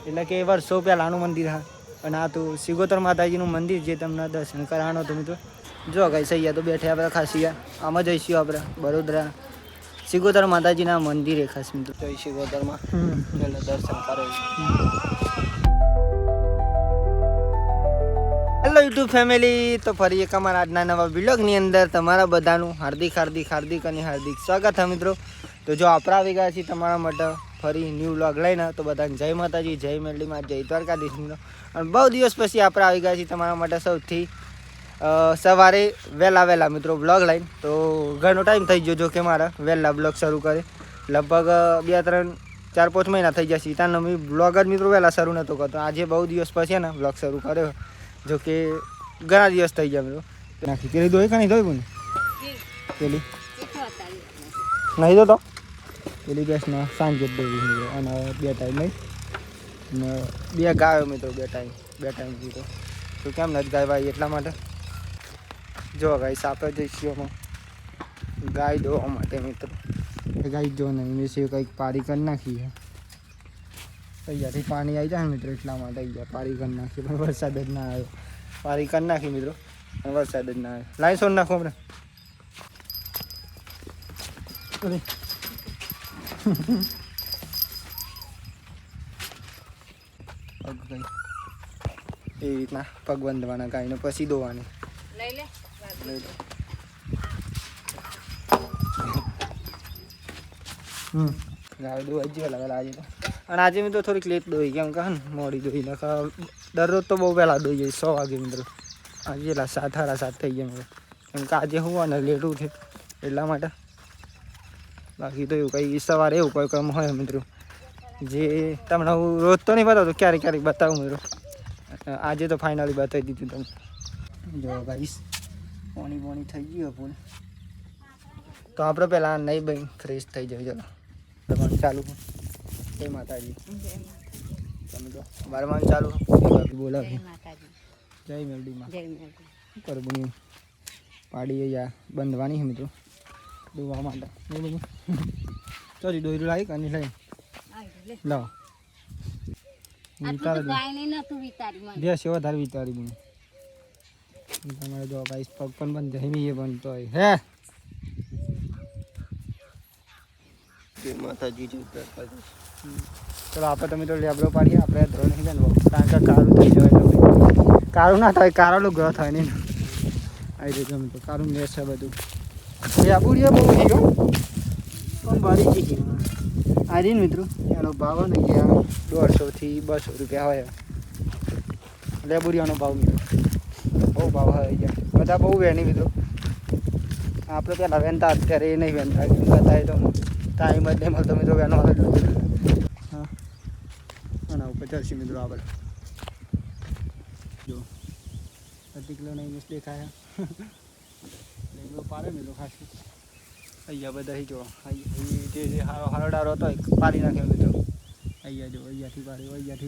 એટલે કે વર્ષો પહેલાંનું મંદિર હા. અને આ તો સિગોતર માતાજીનું મંદિર જે તમને દર્શન કરાવવાનો હતો મિત્રો. જો ગાઈસ અહીંયા તો બેઠે આપણે ખાસી આમાં જઈશું આપણે વડોદરા સિગોતર માતાજીના મંદિરે ખાસ મિત્રો જઈ સિગોતરમાં એટલે દર્શન કરે. હેલો યુટ્યુબ ફેમિલી, તો ફરી એક અમારા આજના નવા વ્લોગની અંદર તમારા બધાનું હાર્દિક સ્વાગત છે મિત્રો. તો જો આપણે આવી ગયા છીએ તમારા માટે ફરી ન્યૂ વ્લોગ લઈને. તો બધાને જય માતાજી, જય મેરડીમાં, જય દ્વારકાધીશ મિત્રો. અને બહુ દિવસ પછી આપણે આવી ગયા છીએ તમારા માટે સૌથી સવારે વહેલા મિત્રો વ્લોગ લઈને. તો ઘણો ટાઈમ થઈ ગયો જો કે મારા વહેલા વ્લોગ શરૂ કરે લગભગ 2-3-4-5 મહિના થઈ ગયા છે. ત્યાં મેં વ્લોગ જ મિત્રો વહેલા શરૂ નહોતો કરતો. આજે બહુ દિવસ પછી ને વ્લોગ શરૂ કર્યો. જો કે ઘણા દિવસ થઈ ગયા મિત્રો. નાખી પેલી દોઈ કાં નહીં દોઈ કોને પેલી નહીં દો તો પેલી બેસના સાંજે જ દોઈ મિત્રો. અને 2 ટાઈમ નહીં ને 2 ગાયો મિત્રો 2 ટાઈમ દીધો. તો કેમ નથી ગાય ભાઈ એટલા માટે જો ગાય આપણે જઈશું ગાય દોવા માટે મિત્રો. ગાય જો નહીં મેં કંઈક પારી કરી નાખી છે. અહીંયાથી પાણી આવી જાય મિત્રો એટલા માટે અહીંયા પારી કરી નાખી પણ વરસાદ જ ના આવ્યો. પારી કરી નાખી મિત્રો પણ વરસાદ જ ના આવ્યો. લાઈન સોન નાખો આપણે એ રીતના પગ બાંધવાના ગાયને પછી દોવાની. લઈ લે ગાય દોવાઈ જ વહેલા આજે તો. અને આજે મિત્રો થોડીક લેટ દોઈ કેમ કે ને મોડી દોઈ નાખા. દરરોજ તો બહુ વહેલા દોઈ જાય 100 વાગે મિત્રો. આજે 7-7:30 થઈ ગયા મિત્રો કેમ કે આજે હું ને લેટ ઉઠે એટલા માટે. બાકી તો એવું કંઈ સવારે એવું કોઈ કામ હોય મિત્રો જે તમને હું રોજ તો નહીં બતાવતો, ક્યારેક બતાવું મિત્રો. આજે તો ફાઇનલી બતાવી દીધું તમને. જો ગાઈસ પાણી થઈ ગયું ફૂલ. તો આપણે પહેલાં નહીં ભાઈ ફ્રેશ થઈ જાય. ચલો ચાલુ જય માતાજી. તમે તો બારમાન ચાલુ બોલાવી જય મેરડીમાં કરવું પાડી યા બંધવાની મિત્રો દોવા માટે નહીં બધું. ચોરી દોયરું લાવી અને લઈ લાવો બેસ વધારે વિચારી બને તમારે જો ગાઈસ પગ પણ બંધ જમી બંધ તો હે માતાજી. ચલો આપણે તમે તો લેબડો પાડીએ. આપણે ધ્રો નહીં બનવો કારણ કે કારું થઈ જાય. કારું ના થાય કારાનું ગ્રહ થાય નહીં આવી રીતે તમે તો કારું લેશે બધું. લેબુડીએ બહુ થઈ ગયો પણ ભરી જઈ આ રીને મિત્રો. એનો ભાવ ને ગયા 150-200 રૂપિયા હોય. લેબુડીયાનો ભાવ મિત્રો બહુ ભાવ હોય ગયા. બધા બહુ વહેની મિત્રો. આપણે પહેલાં વહેનતા અત્યારે એ નહીં વહેનતા બતાવે તો ટાઈમ જ નહીં મળતો મિત્રો વહેનો હા આના ઉપર ચાલશે મિત્રો. આપણે જો 30 કિલો નહીં મિસ દેખાયા લેબડો પાડે મિત્રો ખાસ. અહીંયા બધા જો જે હારો હતો પાડી નાખ્યો મિત્રો. અહીંયા જો અહીંયાથી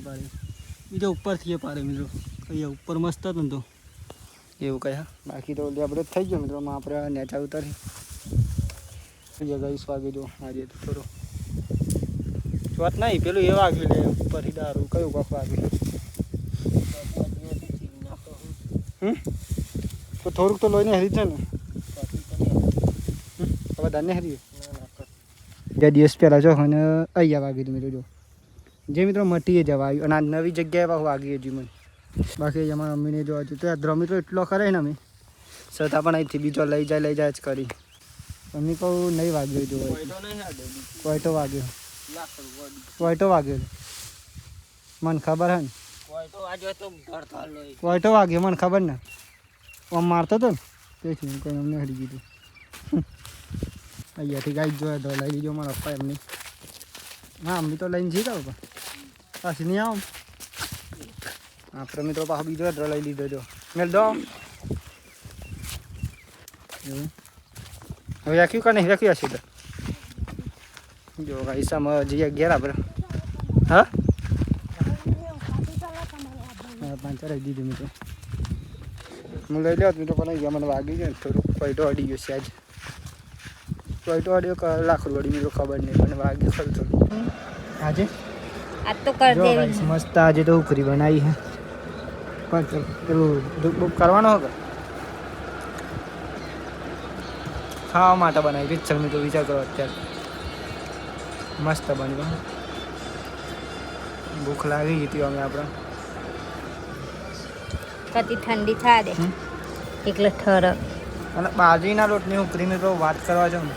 પાડે બીજો ઉપરથી એ પાડે મિત્રો. અહીંયા ઉપર મસ્ત હતું ને તો એવું કહ્યા. બાકી તો લેબડો થઈ ગયો મિત્રો. આપણે નેચા ઉતારી જગ્યાએ વાગે જો આજે તો થોડો ચોથ નહીં પેલું એ વાગ્યું લે ઉપરથી દારૂ કયું કોક વાગ્યું. તો થોડુંક તો લોહીને હરી છે ને બધા ને હરી 2 દિવસ પહેલાં જો અને અહીંયા વાગી હતું મિત્રો. જો જે મિત્રો મટીએ જવા આવ્યું અને આ નવી જગ્યાએ વાગી હજી મને. બાકી અમારા મમ્મીને જોવા હતું તો આ મિત્રો એટલો કરે ને અમે છતાં પણ અહીંથી બીજો લઈ જાય જ કરી. મમ્મી કહું નહીં વાગ્યો જો કોઈટો વાગ્યો મને ખબર હે ને કોઈટો વાગ્યો મને ખબર ને આમ મારતો હતો ને તેથી કોઈ અમને હરી ગયું. અહીંયાથી ગાઈ જોયા તો લઈ લીધો મારા પપ્પા એમની. હા અમ્મી તો લઈને જઈ ગયો પાછી નહીં આવો. આપણે મિત્રો પાછો બીજો લઈ લીધો જો મેલ દો હવે રાખ્યું કે નહીં રાખ્યું હશે તો જો હિસામાં જઈએ ઘેર આપણે. હા 5 રાખી દીધું મિત્રો. હું લઈ લ્યો મિત્રો પણ મને વાગી ગયો થોડુંક કોઈટો અડી ગયો છે આજે. કોઈટો અડ્યો લાખો વળી મિત્રો ખબર નહીં પણ વાગ્યો ખરું થોડું. આજે आज तो कर જો दे guys, મસ્ત આજે તો ઉખરી બનાવી છે પણ પેલું દુઃખ બુક કરવાનો હોગા ખાવા માટે બનાવી પિક્ચર મેં તો વિચાર કરો અત્યારે મસ્ત બની ભૂખ લાગી ગઈ હતી અમે આપણે कति ठंडी था दे એટલે ઠર અને બાજરીના લોટની ઉખરીની તો વાત કરવા જાઉં ને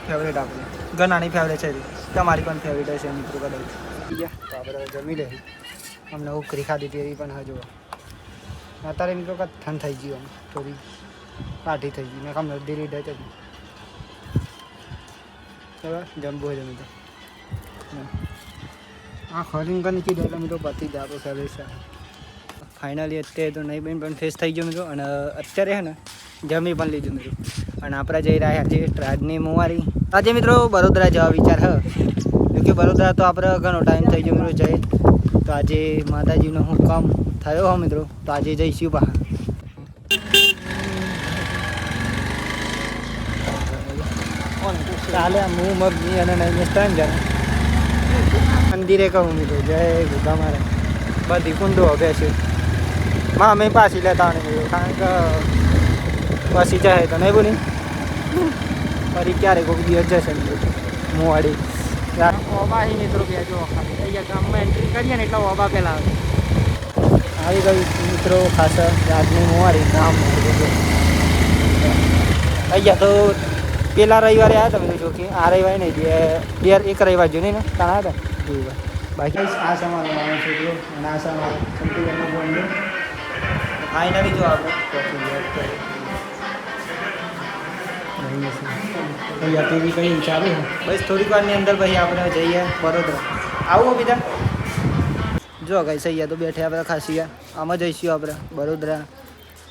ફેવરેટ આપણી ઘણાની ફેવરેટ છે તમારી પણ ફેવરેટ હશે મિત્રો કદાચ તો આપણે જમી લઈએ અમને ઉખરી ખાધી હતી એવી પણ હજુ અત્યારે મિત્રો કાં ઠંડ થઈ ગયું આમ થોડી કાઠી થઈ ગઈ ને અમને ધીરે ધીરે હતી જમવું હોય જમી તો આ ખરીને કરીને કીધું એટલે મિત્રો પતી જાય આપણું ફેવરેટ છે ફાઇનલી અત્યારે તો નહીં બેન પણ ફેસ થઈ ગયો મિત્રો અને અત્યારે છે ને જમી પણ લીધું મિત્રો અને આપણે જઈ રહ્યા છીએ રાજની મુવારી આજે મિત્રો વડોદરા જવા વિચાર હ કે વડોદરા તો આપણે ઘણો ટાઈમ થઈ ગયો મિત્રો જઈએ તો આજે માતાજીનો હુકમ થયો હો મિત્રો તો આજે જઈશું બહાર ચાલે હું મગની અને નહીં મિસ્તા ને જરા મંદિરે કહું મિત્રો જય ગુગા મારે બધી કુંડો હવે છે માં અમે પાછી લેતા નહીં કારણ કે પછી જાય તો નહીં બોલી ફરી ક્યારે કોઈ દિવસ જશે મોવાડી ઓબા મિત્રો બે જો અહીંયા ગામમાં એન્ટ્રી કરીએ ને એટલે ઓબા પહેલાં આવી ગયું મિત્રો ખાસ રાજની મોવાડી ગામ અહીંયા તો પેલા રવિવારે આવ્યા તમે જો કે આ રવિવારે નહીં બે એક રવિવાર જો નહીં ને ત્યાં આવ્યા હતા બાકી આ સામાન માનો છે જો અને આ સામાન સંતુલનનો બોન્ડ ફાઇનલી જો આપણે અહીંયા ટીવી કઈ ચાલુ બસ થોડીક વારની અંદર ભાઈ આપણે જઈએ વડોદરા આવું બીજા જો કઈ સૈયા તો બેઠે આપણે ખાસી આમાં જઈશું આપણે વડોદરા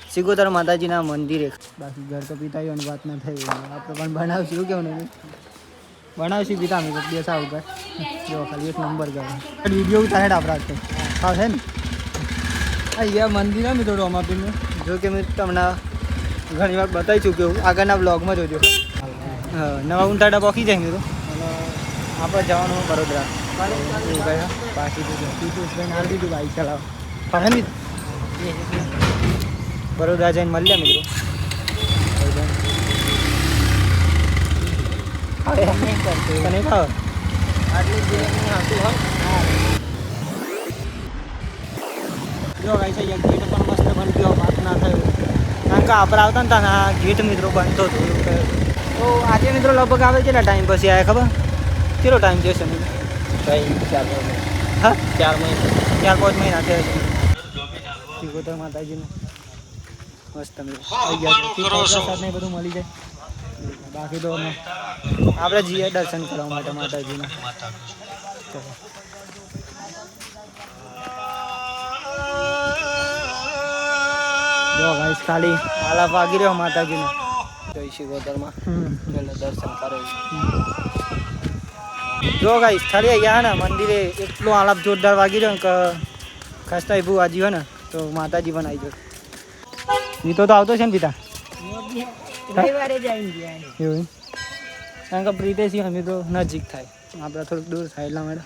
સિગોતર માતાજીના મંદિરે બાકી ઘર તો પિતાઓની વાત ના થઈ આપણે પણ બનાવશું કેવું નહીં બનાવશું પિતા અમે દિવસ આવું ઘર જો ખાલી એક નંબર ગયો વિડીયો ઉતારે આપણા હા છે ને અહીંયા મંદિર અમે થોડું અમાપીને જો કે મેં તમને ઘણી વાર બતાવી ચૂક્યો આગળના બ્લોગમાં જોજો હા નવા ઉંટાડા પોખી જાય મિત્રો આપણે જવાનું વડોદરા ગયા બાકી તો હાલ દીધું બાઈક ચલાવ પણ વડોદરા જઈને મળ્યા મિત્રો તને ખાવ જો ગાઈ છે ગેટ પણ મસ્ત બની ગયો વાત ના થયો કારણ કે આપણે આવતા ને ત્યાં ગેટ મિત્રો બનતો હતો તો આજે મિત્રો લગભગ આવે છે ને ટાઈમ પછી આવે ખબર કેટલો ટાઈમ જશે મિત્રો કઈ 4 હા 4 મહિના 4-5 મહિના થયા છે સિગોતર માતાજીનું મસ્ત ને બધું મળી જાય બાકી તો આપણે જઈએ દર્શન કરવા માટે માતાજીને જો ગાઈસ ખાલી આલા વાગી રહ્યો માતાજીને જય સિગોતરમાં પેલા દર્શન કરે જો ગાઈસ ખાલી અહીંયા ને મંદિરે એટલો આલાપ જોરદાર વાગી રહ્યો કે ખાસતા ભૂ આજી હોય ને તો માતાજી પણ આવી જાય ગીતો તો આવતો છે ને પિતા રવિવારે જઈને એવું કારણ કે પ્રીતેશી અમે તો નજીક થાય આપણે થોડુંક દૂર થાય એટલા માટે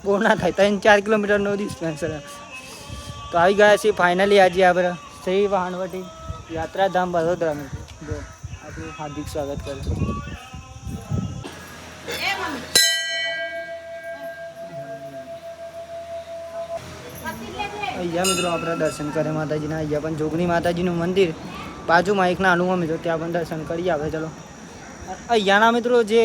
બહુ ના થાય 3-4 કિલોમીટરનો ડિસ્ટન્સ તો આવી ગયા છીએ ફાઇનલી આજે આપણે શ્રી વાહણવટી યાત્રાધામ વડોદરાનું જો આપણું હાર્દિક સ્વાગત કરે અહીંયા મિત્રો આપણે દર્શન કરે માતાજીના અહીંયા પણ જોગણી માતાજીનું મંદિર બાજુમાં એક નાનું હોય મિત્રો ત્યાં પણ દર્શન કરીએ આપણે ચલો અહીંયાના મિત્રો જે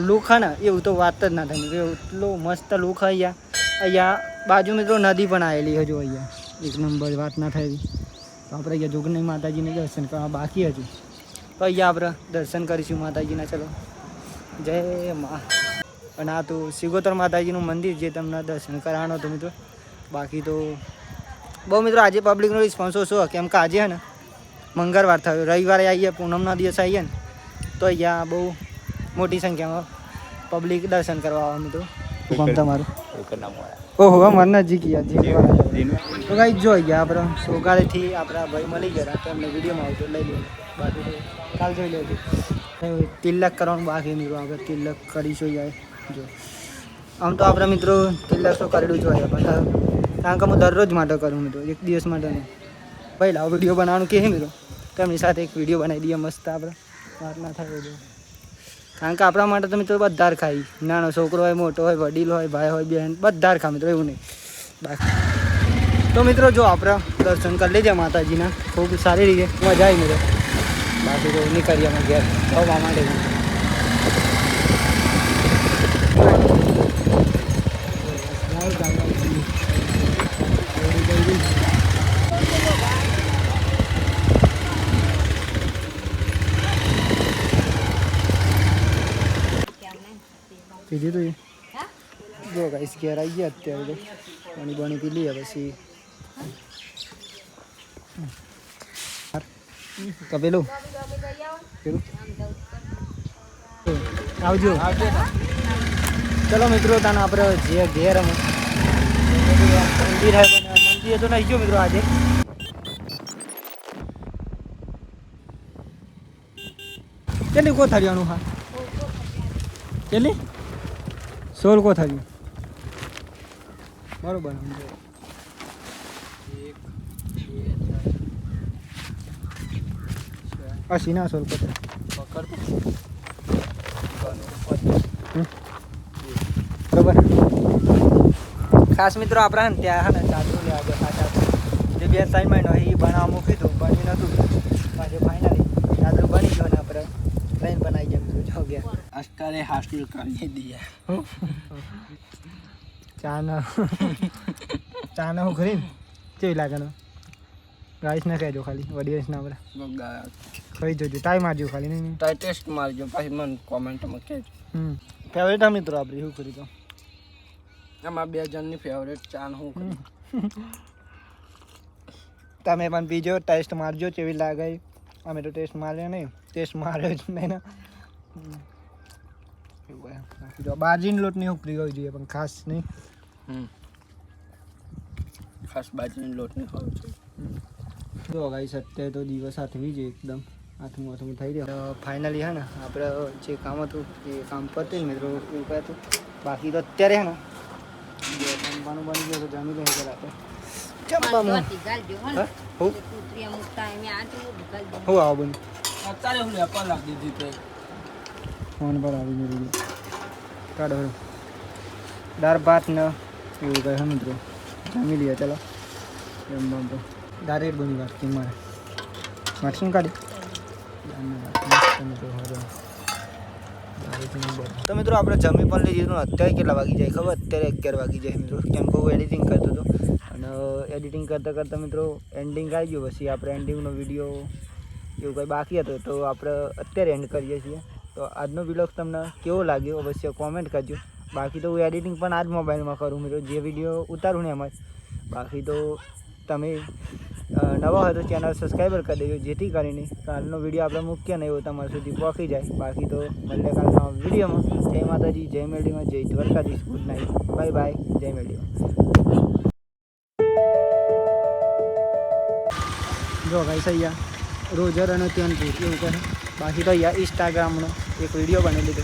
લુક છે ને એવું તો વાત જ ના થાય મિત્રો એટલો મસ્ત લુક અહીંયા બાજુ મિત્રો નદી પણ આવેલી હજુ અહીંયા એક નંબર વાત ના થાય તો આપણે અહીંયા જોગણી માતાજીને દર્શન કરવા બાકી હજુ તો અહીંયા આપણે દર્શન કરીશું માતાજીના ચલો જય મા અને આ તો સિગોતર માતાજીનું મંદિર જે તમને દર્શન કરાવવાનો હતો મિત્રો બાકી તો બહુ મિત્રો આજે પબ્લિકનો રિસ્પોન્સ ઓછો કેમ કે આજે ને મંગળવાર થયો રવિવારે આવીએ પૂનમના દિવસે આવીએ ને તો અહીંયા બહુ મોટી સંખ્યામાં પબ્લિક દર્શન કરવા આવે મિત્રો શું તમારું ઓહો મને નજીક તો કઈ જોઈ ગયા આપણે સોગાળેથી આપણા ભાઈ મળી ગયા તો એમને વિડીયોમાં આવતો લઈ લઈએ બાકી તો કાલ જોઈ લેજો તિલક કરવાનું બાકી મિત્રો આપણે તિલક કરીશું જાય જો આમ તો આપણા મિત્રો કેટલાક તો કરેલું જ હોય પણ કારણ કે હું દરરોજ માટે કરું મિત્રો, એક દિવસ માટે નહીં. ભાઈ લાવો વિડીયો બનાવવાનું કે મિત્રો તેમની સાથે એક વિડીયો બનાવી દઈએ મસ્ત આપણે, વાત ના થાય બધું. કારણ કે આપણા માટે તો મિત્રો બધા જ ખાઈ, નાનો છોકરો હોય, મોટો હોય, વડીલ હોય, ભાઈ હોય, બહેન બધા જ ખા મિત્રો, એવું નહીં. બાકી તો મિત્રો જો આપણે દર્શન કરી લેજે માતાજીના ખૂબ સારી રીતે, મજા આવી મિત્રો. બાકી તો નીકળીએ અમે ઘેર આવવા માટે. પીધી તું જો ગાઈસ ઘેર આવી ગયા અત્યારે તો પાણી પાણી પી લઈએ પછી કપેલું પેલું આવજો. ચલો મિત્રો તાને આપણે જે ઘેર અમે મંદિર હે પણ મંદિર તો નહીં ગયો મિત્રો આજે. કેટલી કો થાળીવાનું? હા કેટલી? 16 કો થાળી બરોબર. અસી ના 16 બરોબર. ખાસ મિત્રો આપણા ને ત્યાં હા ને ચાદરું લેવા ગયા પાછા જે બે સાઈડમાં એ બનાવવા મૂક્યું હતું બની નહોતું પાછું ફાઇનલી ચાદરું બની ગયો ને આપણે પ્લેન બનાવી ગયા મિત્રો. જો ગયા અસ્કારે હાસ્ટેલ કરી દિયા ચા હું ખરીને કેવી લાગે ને ગાઈસ ના કહેજો ખાલી ઓડિયન્સ ના આપણે ખાઈ જોજો ટાઈમ મારજો ખાલી નહીં ટેસ્ટ મારજો પછી મને કોમેન્ટમાં કહેજો. ફેવરેટ હા મિત્રો આપણી શું કરી તો આમાં 2 જણની ફેવરેટ ચા હું કરી. તમે પણ પીજો, ટેસ્ટ મારજો કેવી લાગે. અમે તો ટેસ્ટ માર્યો નહીં, ટેસ્ટ માર્યો જ નહીં ને. બાકી તો બાજીનો લોટ નહીં ઉકળી હોવી જોઈએ પણ ખાસ નહીં. ખાસ બાજરીનો લોટ નહીં હોવો જોઈએ. જો ગાઈસ અત્યારે તો દિવસ હાથવી છે એકદમ હાથમાં થઈ રહ્યો. ફાઇનલી હે ને આપણે જે કામ હતું એ કામ પત્યું મિત્રો એવું કહે હતું. બાકી તો અત્યારે હે ને જમવાનું બની ગયું તો જમી લઈએ પેલા આપણે જમવાનું. હું આવો બની અત્યારે હું લેપા લાગી દીધી તો ફોન પર આવી ગયું કાઢો દાળ ભાત ને એવું કહે હે મિત્રો જમી લઈએ. ચાલો જમવાનું તો ડાયરેક્ટ બની વાત કે મારે વાટશું કાઢી તો મિત્રો આપણે જમી પણ લઈ દીધું. અત્યારે કેટલા વાગી જાય ખબર? અત્યારે 11 વાગી જાય મિત્રો. કેમ કે હું એડિટિંગ કરતો હતો અને એડિટિંગ કરતાં કરતાં મિત્રો એન્ડિંગ આવી ગયો. પછી આપણે એન્ડિંગનો વિડીયો એવું કંઈ બાકી હતો તો આપણે અત્યારે એન્ડ કરીએ છીએ. તો આજનો વિડીયો તમને કેવો લાગ્યો અવશ્ય કોમેન્ટ કરજો. બાકી તો હું એડિટિંગ પણ આ જ મોબાઈલમાં કરું મિત્રો, જે વિડીયો ઉતારું ને એમ જ. બાકી તો તમે નવા હોય તો ચેનલ સબસ્ક્રાઈબર કરી દેજો જેથી કરીને કાલનો વિડીયો આપણે મૂકીએ ને એવો તમારા સુધી પહોંચી જાય. બાકી તો મળે કાલના વિડીયોમાં. જય માતાજી, જય મેરડીમાં, જય Dwarkadhish. Good night, bye bye, જય મેરડીમાં. જો ગાઈસ અહીંયા રોજર અને ત્યાં એવું કહે. બાકી તો અહીંયા ઇન્સ્ટાગ્રામનો એક વિડીયો બની લીધો.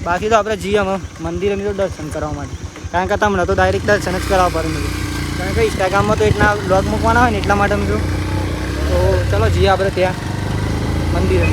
બાકી તો આપણે જઈએ અમે મંદિરે મિત્રો દર્શન કરવા માટે. કારણ કે તમને તો ડાયરેક્ટ દર્શન જ કરાવવા પડે મિત્રો. કારણ કે ઇન્સ્ટાગ્રામમાં તો એટલા બ્લોગ મૂકવાના હોય ને એટલા માટે મિત્રો. તો ચલો જઈએ આપણે ત્યાં મંદિરે.